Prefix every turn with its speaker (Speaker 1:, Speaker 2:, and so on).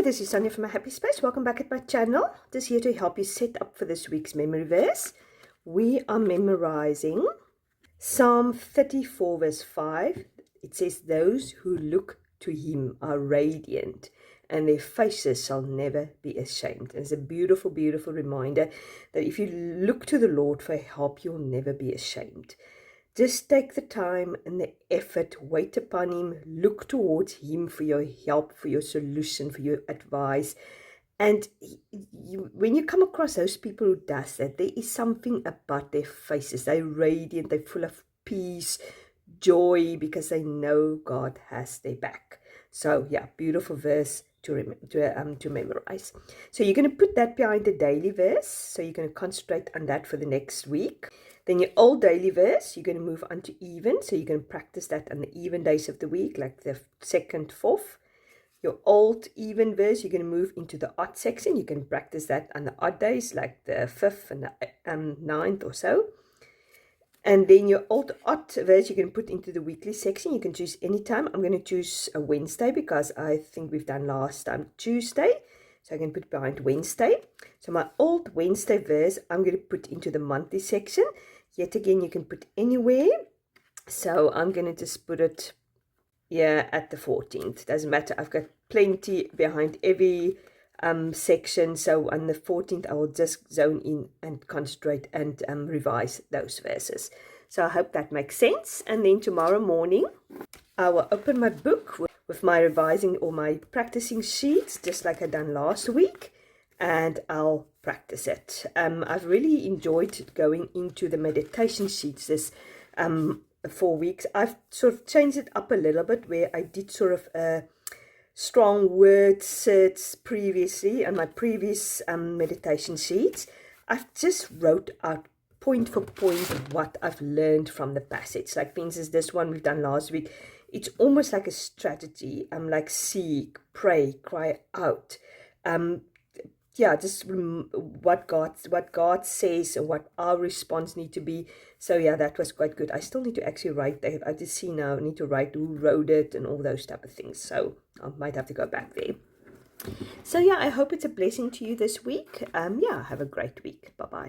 Speaker 1: this is Sonia from My Happy Space. Welcome back at my channel. Just here to help you set up for this week's memory verse. We are memorizing Psalm 34 verse 5. It says, those who look to him are radiant and their faces shall never be ashamed. And it's a beautiful, beautiful reminder that if you look to the Lord for help, you'll never be ashamed. Just take the time and the effort, wait upon him, look towards him for your help, for your solution, for your advice. And when you come across those people who does that, there is something about their faces. They're radiant, they're full of peace, joy, because they know God has their back. So yeah, beautiful verse to memorize. So you're going to put that behind the daily verse. So you're going to concentrate on that for the next week. Then your old daily verse, you're going to move on to even. So you're going to practice that on the even days of the week, like the 2nd, 4th. Your old even verse, you're going to move into the odd section. You can practice that on the odd days, like the 5th and the 9th or so. And then your old odd verse, you're going to put into the weekly section. You can choose any time. I'm going to choose a Wednesday because I think we've done last time Tuesday. So I can put behind Wednesday. So my old Wednesday verse, I'm going to put into the monthly section. Yet again, you can put anywhere. So I'm going to just put it here at the 14th. Doesn't matter. I've got plenty behind every section. So on the 14th, I will just zone in and concentrate and revise those verses. So I hope that makes sense. And then tomorrow morning, I will open my book with my revising or my practicing sheets, just like I done last week. And I'll practice it. I've really enjoyed going into the meditation sheets this 4 weeks. I've sort of changed it up a little bit, where I did sort of strong word search previously on my previous meditation sheets. I've just wrote out point for point what I've learned from the passage. Like for instance, this one we've done last week. It's almost like a strategy. Like seek, pray, cry out. Yeah, just what God says and what our response need to be. So yeah, that was quite good. I still need to actually write that. I just see now I need to write who wrote it and all those type of things. So I might have to go back there. So yeah, I hope it's a blessing to you this week. Yeah, have a great week. Bye-bye.